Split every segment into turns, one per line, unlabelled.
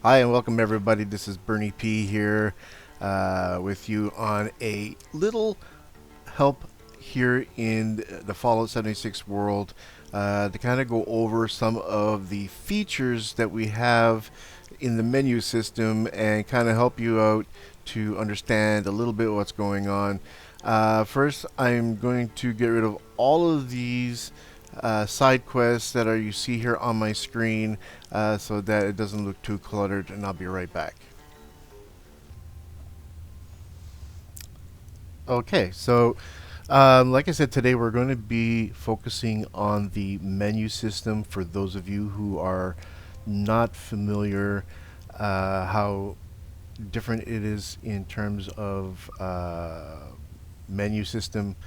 Hi and welcome everybody. This is Bernie P here with you on a little help here in the Fallout 76 world to kind of go over some of the features that we have in the menu system and kind of help you out to understand a little bit what's going on. First, I'm going to get rid of all of these side quests that you see here on my screen so that it doesn't look too cluttered, and I'll be right back. Okay, so like I said, today we're going to be focusing on the menu system for those of you who are not familiar how different it is in terms of menu system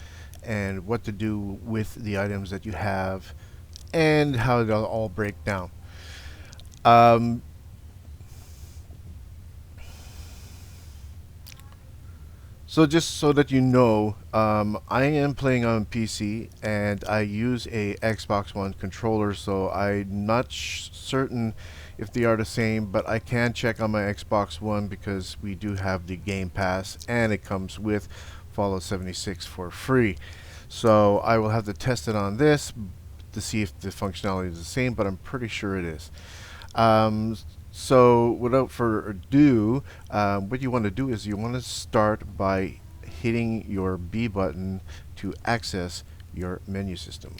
and what to do with the items that you have and how they'll all break down. Um, so just so that you know, I am playing on PC and I use a Xbox One controller, so I'm not certain if they are the same, but I can check on my Xbox One because we do have the Game Pass and it comes with Fallout 76 for free. So I will have to test it on this to see if the functionality is the same, but I'm pretty sure it is. Um, so without further ado, what you want to do is you want to start by hitting your B button to access your menu system.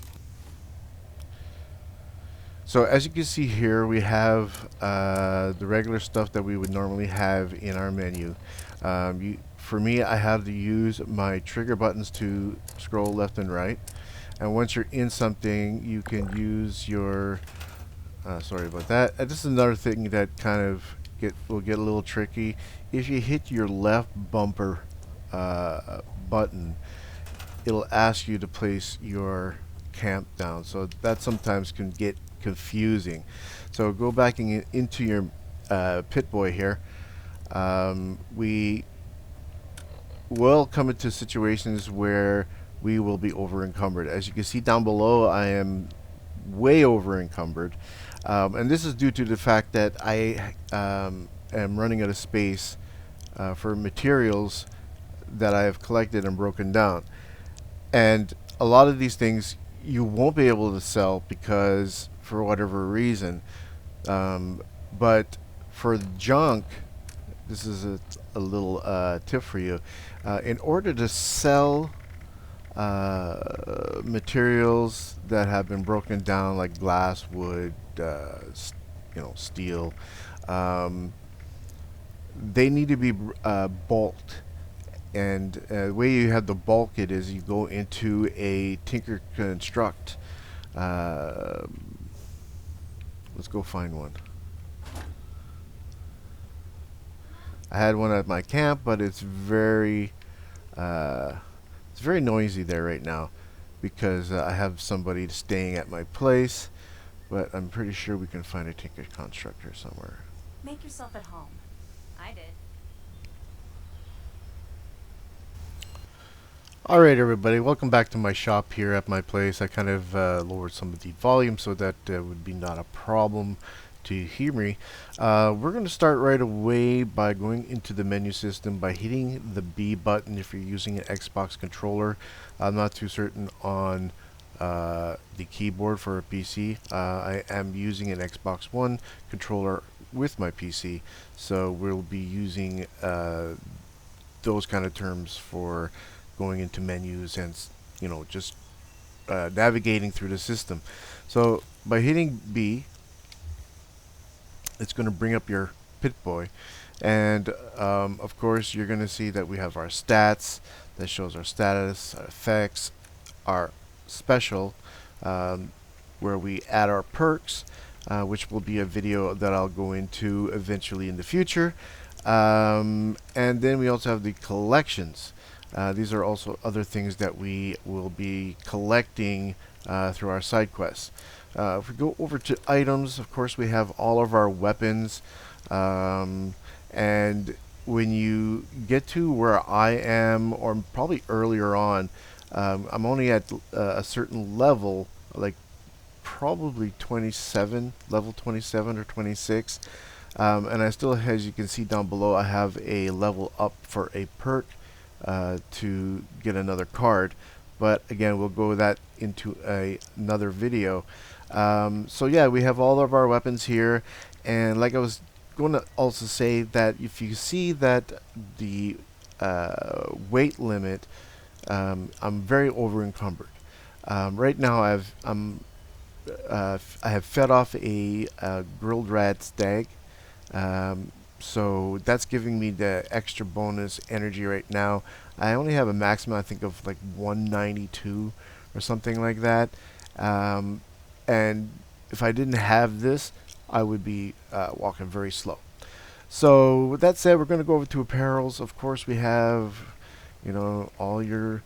So as you can see here, we have the regular stuff that we would normally have in our menu. For me, I have to use my trigger buttons to scroll left and right. And once you're in something, you can use your sorry about that. This is another thing that kind of will get a little tricky. If you hit your left bumper button, it'll ask you to place your camp down. So that sometimes can get confusing. So go back into your Pip-Boy here. We will come into situations where we will be over encumbered. As you can see down below, I am way over encumbered. And this is due to the fact that I am running out of space for materials that I have collected and broken down. And a lot of these things you won't be able to sell because for whatever reason. But for the junk, this is a little tip for you. In order to sell materials that have been broken down, like glass, wood, steel, they need to be bulked. And the way you have to bulk it is you go into a Tinker Construct. Let's go find one. I had one at my camp, but it's very noisy there right now because I have somebody staying at my place. But I'm pretty sure we can find a Tinker Constructor somewhere.
Make yourself at home. I did.
Alright everybody, welcome back to my shop here at my place. I kind of lowered some of the volume so that would be not a problem to hear me. We're going to start right away by going into the menu system by hitting the B button if you're using an Xbox controller. I'm not too certain on the keyboard for a PC. I am using an Xbox One controller with my PC, so we'll be using those kind of terms for going into menus and just navigating through the system. So by hitting B, it's going to bring up your Pip-Boy, and of course you're going to see that we have our stats that shows our status, our effects, our special, where we add our perks, which will be a video that I'll go into eventually in the future. And then we also have the collections. These are also other things that we will be collecting through our side quests. If we go over to items, of course we have all of our weapons, and when you get to where I am, or probably earlier on, I'm only at a certain level, like probably 27, level 27 or 26. And I still, as you can see down below, I have a level up for a perk to get another card. But again, we'll go that into another video. So yeah, we have all of our weapons here, and like I was going to also say that if you see that the weight limit, I'm very over encumbered. Right now, I have fed off a grilled rat stag, so that's giving me the extra bonus energy right now. I only have a maximum, I think, of like 192 or something like that. And if I didn't have this, I would be walking very slow. So with that said, we're going to go over to apparels. Of course, we have, all your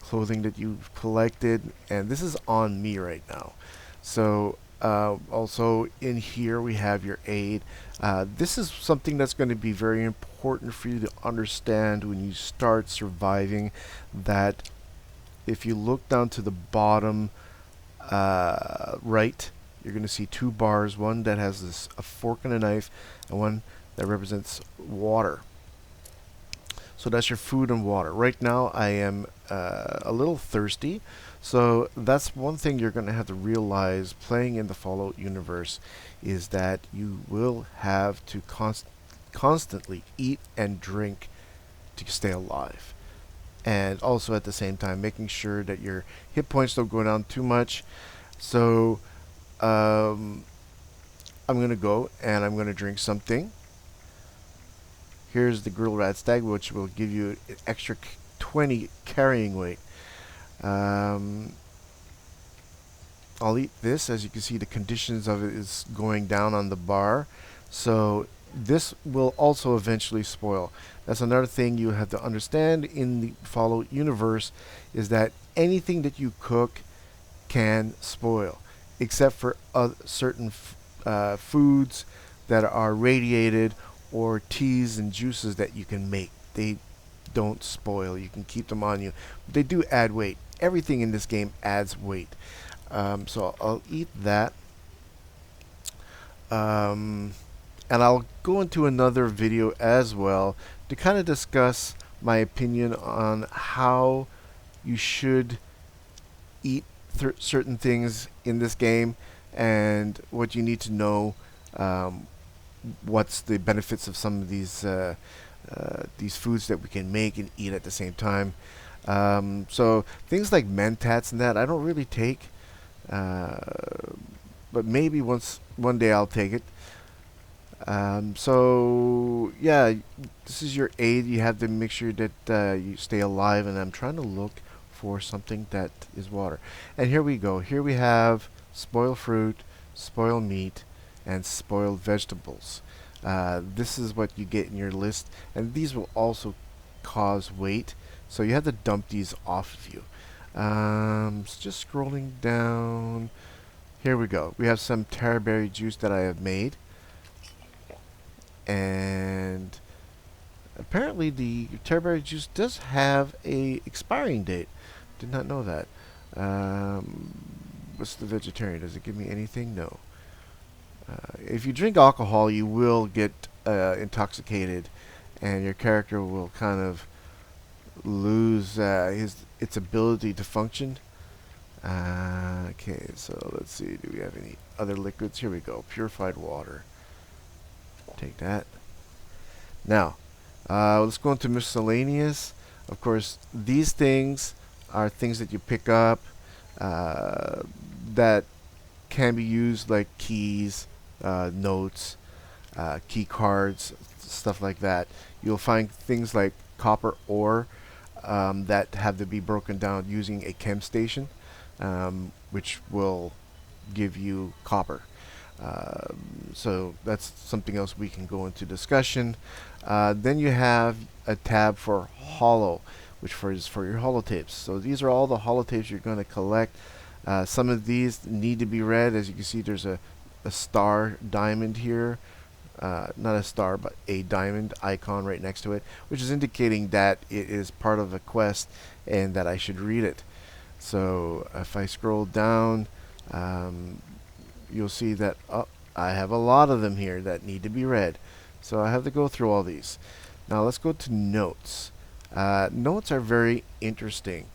clothing that you've collected, and this is on me right now. So also in here we have your aid. This is something that's going to be very important for you to understand when you start surviving, that if you look down to the bottom right, you're going to see two bars, one that has a fork and a knife, and one that represents water. So that's your food and water. Right now I am a little thirsty, so that's one thing you're going to have to realize playing in the Fallout universe, is that you will have to constantly eat and drink to stay alive. And also at the same time making sure that your hit points don't go down too much. So I'm going to go and I'm going to drink something. Here's the grilled rat stag, which will give you an extra 20 carrying weight. I'll eat this. As you can see, the conditions of it is going down on the bar. So this will also eventually spoil. That's another thing you have to understand in the Fallout universe, is that anything that you cook can spoil, except for certain foods that are radiated, or teas and juices that you can make. They don't spoil. You can keep them on you. But they do add weight. Everything in this game adds weight. So I'll eat that. And I'll go into another video as well to kind of discuss my opinion on how you should eat certain things in this game, and what you need to know, what's the benefits of some of these foods that we can make and eat at the same time. So things like mentats and that I don't really take, but maybe one day I'll take it. So yeah, this is your aid. You have to make sure that you stay alive, and I'm trying to look for something that is water. And here we go. Here we have spoiled fruit, spoiled meat, and spoiled vegetables. This is what you get in your list, and these will also cause weight, so you have to dump these off of you. Just scrolling down. Here we go. We have some tarberry juice that I have made, and apparently the tarberry juice does have a expiring date. Did not know that. What's the vegetarian? Does it give me anything? No. If you drink alcohol, you will get intoxicated, and your character will kind of lose its ability to function. Okay, so let's see. Do we have any other liquids? Here we go. Purified water. Take that. Now, let's go into miscellaneous. Of course, these things are things that you pick up that can be used, like keys, notes, key cards, stuff like that. You'll find things like copper ore that have to be broken down using a chem station, which will give you copper. So that's something else we can go into discussion. Then you have a tab for holo, which is for your holotapes. So these are all the holotapes you're going to collect. Some of these need to be read. As you can see, there's a star diamond here. Not a star, but a diamond icon right next to it, which is indicating that it is part of a quest and that I should read it. So if I scroll down, you'll see that I have a lot of them here that need to be read. So I have to go through all these. Now let's go to notes. Notes are very interesting.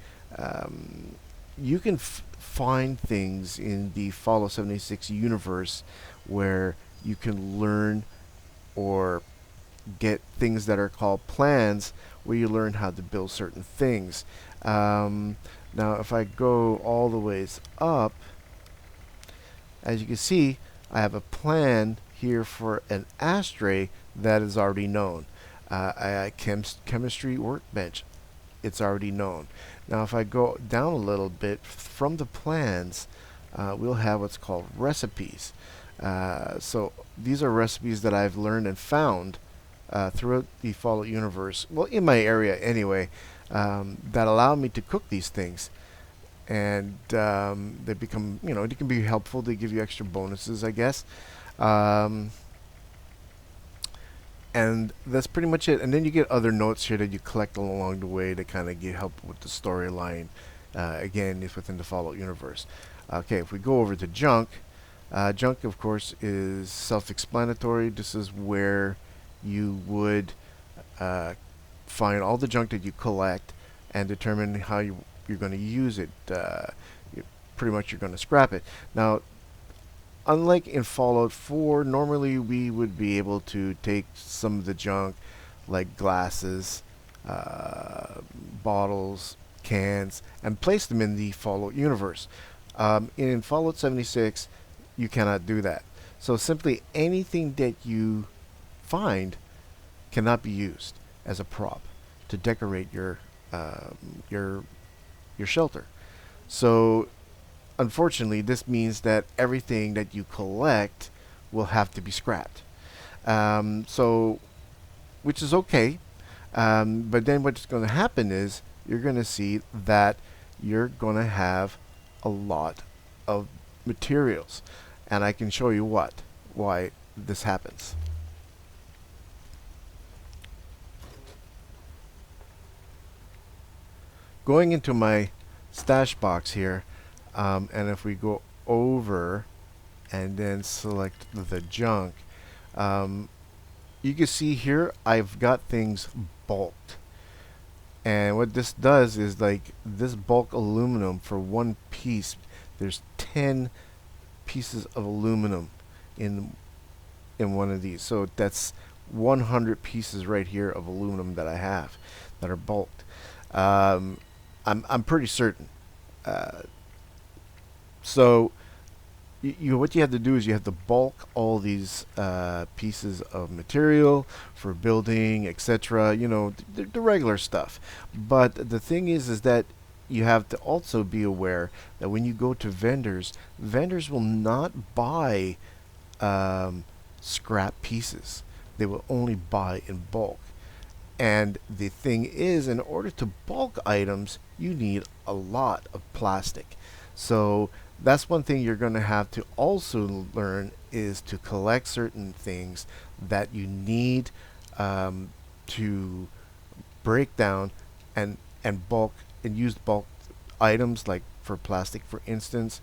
You can find things in the Fallout 76 universe where you can learn or get things that are called plans, where you learn how to build certain things. Now if I go all the ways up, as you can see, I have a plan here for an ashtray that is already known. A chemistry workbench, it's already known. Now if I go down a little bit from the plans, we'll have what's called recipes. So these are recipes that I've learned and found throughout the Fallout universe, well, in my area anyway, that allow me to cook these things. And they become, they can be helpful. They give you extra bonuses, I guess. And that's pretty much it. And then you get other notes here that you collect along the way to kind of help with the storyline. Again, it's within the Fallout universe. Okay, if we go over to junk, junk, of course, is self-explanatory. This is where you would find all the junk that you collect and determine how you're going to use it. Pretty much you're going to scrap it. Now, unlike in Fallout 4, normally we would be able to take some of the junk, like glasses, bottles, cans, and place them in the Fallout universe. In Fallout 76, you cannot do that. So simply anything that you find cannot be used as a prop to decorate your shelter. So unfortunately, this means that everything that you collect will have to be scrapped. So, which is okay. But then what's going to happen is you're going to see that you're going to have a lot of materials. And I can show you why this happens. Going into my stash box here, and if we go over and then select the junk, you can see here I've got things bulked. And what this does is, like, this bulk aluminum for one piece, there's 10 pieces of aluminum in one of these. So that's 100 pieces right here of aluminum that I have that are bulked. I'm pretty certain. So what you have to do is you have to bulk all these pieces of material for building, etc. The regular stuff. But the thing is that you have to also be aware that when you go to vendors, vendors will not buy scrap pieces. They will only buy in bulk. And the thing is, in order to bulk items, you need a lot of plastic. So that's one thing you're going to have to also learn, is to collect certain things that you need to break down and bulk and use bulk items, like for plastic, for instance.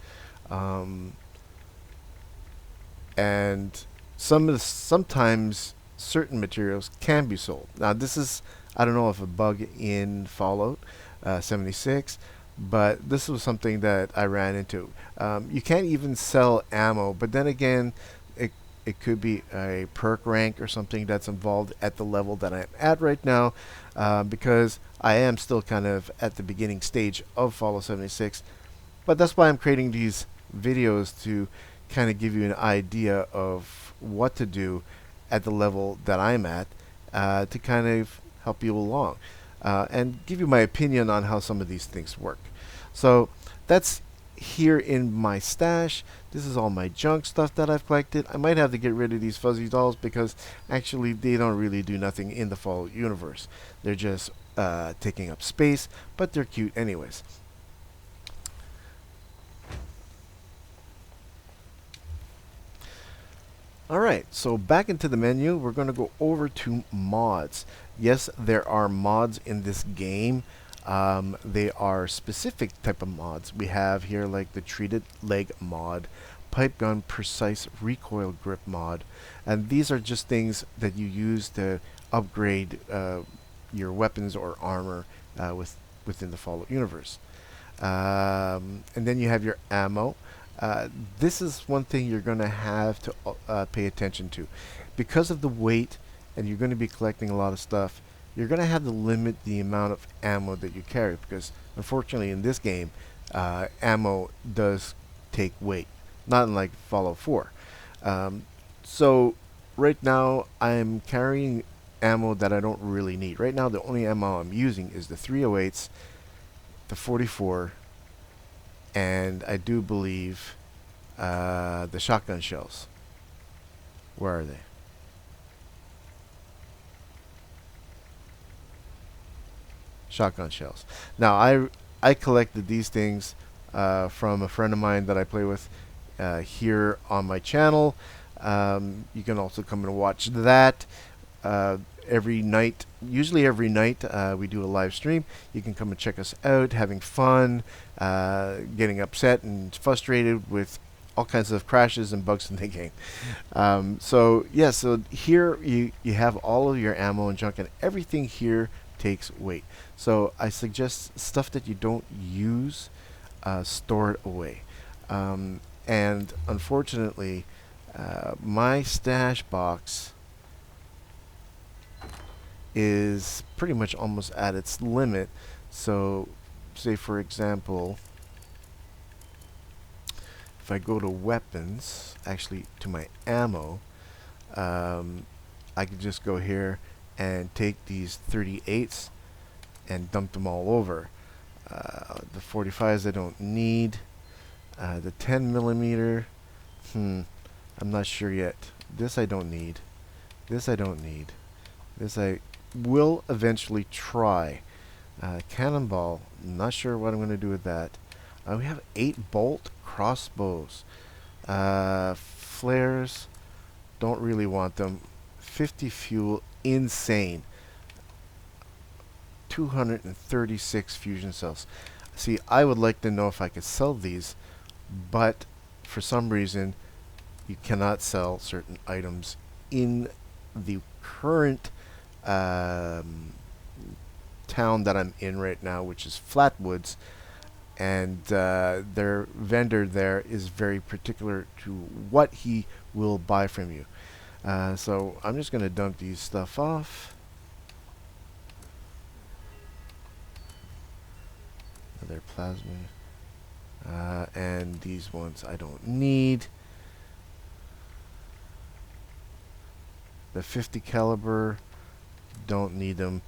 And sometimes certain materials can be sold. Now this is, I don't know if a bug in Fallout 76, but this was something that I ran into. You can't even sell ammo, but then again, it could be a perk rank or something that's involved at the level that I'm at right now, because I am still kind of at the beginning stage of Fallout 76. But that's why I'm creating these videos, to kind of give you an idea of what to do at the level that I'm at, to kind of help you along and give you my opinion on how some of these things work. So that's here in my stash. This is all my junk stuff that I've collected. I might have to get rid of these fuzzy dolls, because actually they don't really do nothing in the Fallout universe. They're just taking up space, but they're cute anyways. Alright, so back into the menu, we're going to go over to mods. Yes, there are mods in this game. They are specific type of mods. We have here like the treated leg mod, pipe gun precise recoil grip mod, and these are just things that you use to upgrade your weapons or armor within the Fallout universe. And then you have your ammo. This is one thing you're going to have to pay attention to. Because of the weight, and you're going to be collecting a lot of stuff, you're going to have to limit the amount of ammo that you carry, because unfortunately in this game, ammo does take weight, not unlike Fallout 4. So right now I'm carrying ammo that I don't really need. Right now the only ammo I'm using is the 308s, the 44, and I do believe the shotgun shells. Where are they? Shotgun shells. Now I collected these things from a friend of mine that I play with here on my channel. You can also come and watch that every night. Usually every night we do a live stream. You can come and check us out, having fun, getting upset and frustrated with all kinds of crashes and bugs in the game. So yeah, so here you have all of your ammo and junk, and everything here takes weight. So I suggest stuff that you don't use, store it away. And unfortunately, my stash box is pretty much almost at its limit. So say for example, if I go to weapons, actually to my ammo, I can just go here and take these 38s and dump them all over. The 45s I don't need. The 10 millimeter, I'm not sure yet. This I don't need. This I don't need. This I will eventually try. Cannonball, not sure what I'm going to do with that. We have 8 bolt crossbows. Flares, don't really want them. 50 fuel, insane. 236 fusion cells. See, I would like to know if I could sell these, but for some reason you cannot sell certain items in the current town that I'm in right now, which is Flatwoods, and their vendor there is very particular to what he will buy from you. So I'm just going to dump these stuff off. They're plasma. And these ones I don't need. The 50 caliber, don't need them.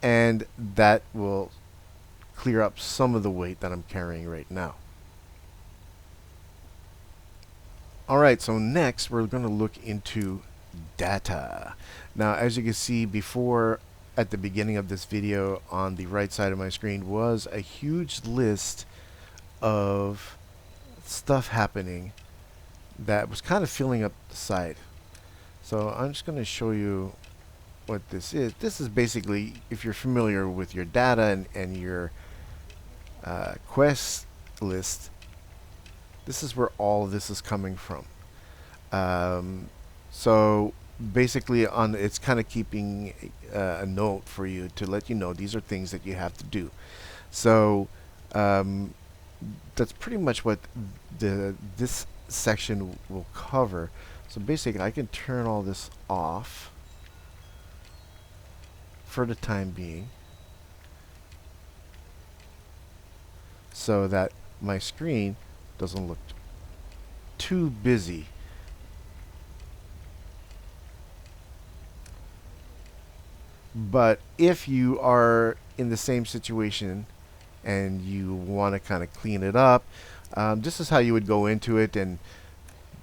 And that will clear up some of the weight that I'm carrying right now. Alright, so next we're going to look into data. Now, as you can see before, at the beginning of this video, on the right side of my screen was a huge list of stuff happening that was kind of filling up the side. So I'm just going to show you what this is. This is basically, if you're familiar with your data and your quest list, this is where all of this is coming from. So basically, it's kind of keeping a note for you to let you know these are things that you have to do. So that's pretty much what this section will cover. So basically, I can turn all this off for the time being, so that my screen doesn't look too busy. But if you are in the same situation and you want to kind of clean it up, this is how you would go into it, and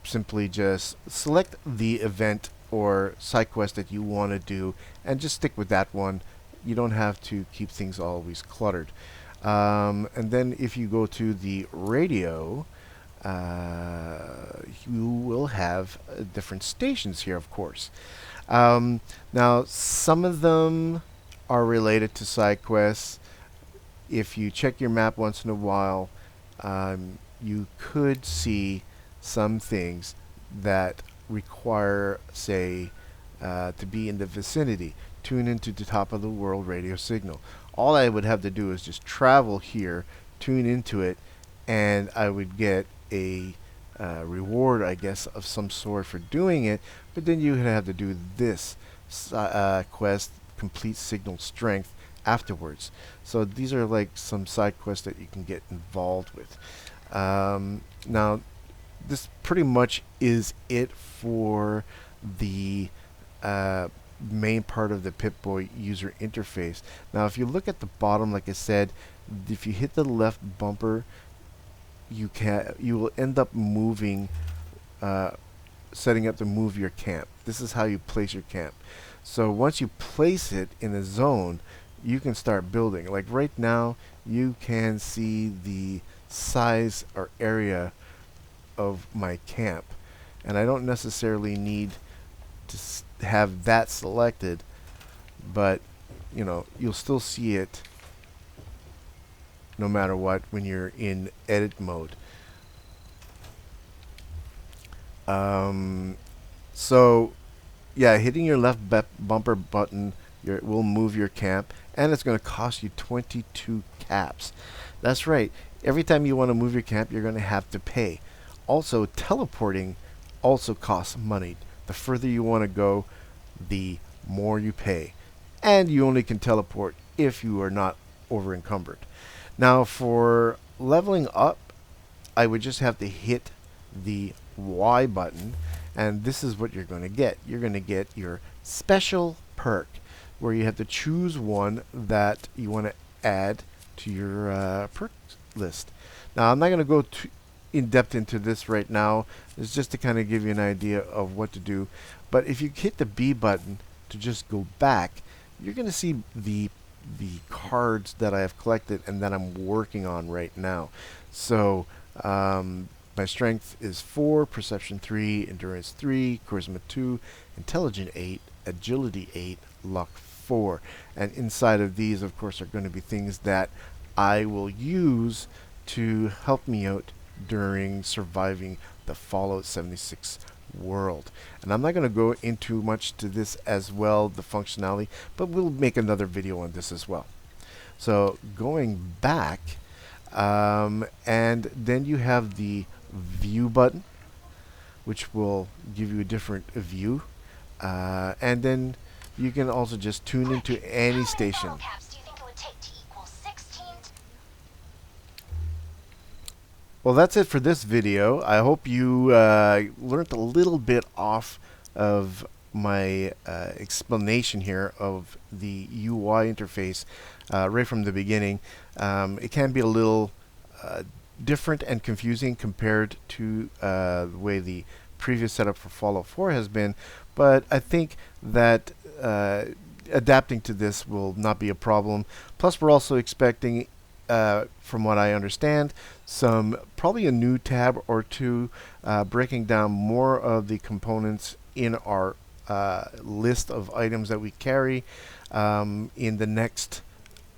simply just select the event or side quest that you want to do and just stick with that one. You don't have to keep things always cluttered. And then if you go to the radio, you will have different stations here, of course. Now, some of them are related to side quests. If you check your map once in a while, you could see some things that require, say, to be in the vicinity. Tune into the top of the world radio signal. All I would have to do is just travel here, tune into it, and I would get a reward, I guess, of some sort for doing it. But then you would have to do this quest, complete signal strength, afterwards. So these are like some side quests that you can get involved with. Now, this pretty much is it for the main part of the Pip-Boy user interface. Now, if you look at the bottom, like I said, if you hit the left bumper, you will end up moving, setting up to move your camp. This is how you place your camp. So once you place it in a zone, you can start building. Like right now, you can see the size or area of my camp, and I don't necessarily need to have that selected, but you know, you'll still see it no matter what when you're in edit mode. So yeah, hitting your left bumper button will move your camp, and it's going to cost you 22 caps. That's right. Every time you want to move your camp, you're going to have to pay. Also, teleporting also costs money. The further you want to go, the more you pay. And you only can teleport if you are not over encumbered. Now, for leveling up, I would just have to hit the Y button, and this is what you're going to get. You're going to get your special perk, where you have to choose one that you want to add to your perk list. Now, I'm not going to go too in depth into this right now. It's just to kind of give you an idea of what to do. But if you hit the B button to just go back, you're going to see the cards that I have collected and that I'm working on right now. So my strength is 4, perception 3, endurance 3, charisma 2, intelligence 8, agility 8, luck 4. And inside of these, of course, are going to be things that I will use to help me out during surviving the Fallout 76 world. And I'm not going to go into much to this as well, the functionality, but we'll make another video on this as well. So going back, and then you have the view button, which will give you a different view, and then you can also just tune into any station. Well, that's it for this video. I hope you learned a little bit off of my explanation here of the UI interface right from the beginning. It can be a little different and confusing compared to the way the previous setup for Fallout 4 has been, but I think that adapting to this will not be a problem. Plus, we're also expecting, from what I understand, probably a new tab or two breaking down more of the components in our list of items that we carry in the next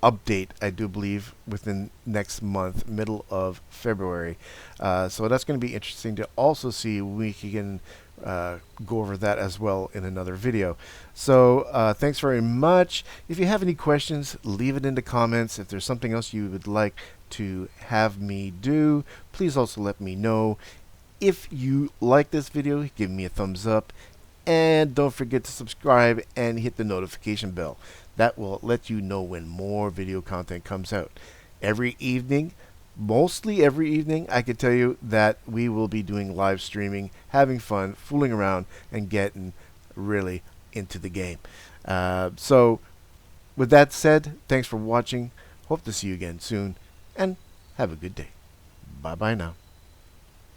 update, I do believe, within next month, middle of February. So that's going to be interesting to also see. We can go over that as well in another video. So thanks very much. If you have any questions, leave it in the comments. If there's something else you would like to have me do, please also let me know. If you like this video, give me a thumbs up, and don't forget to subscribe and hit the notification bell. That will let you know when more video content comes out. Every evening, mostly every evening, I can tell you that we will be doing live streaming, having fun, fooling around, and getting really into the game. So with that said, thanks for watching. Hope to see you again soon, and have a good day. Bye-bye now.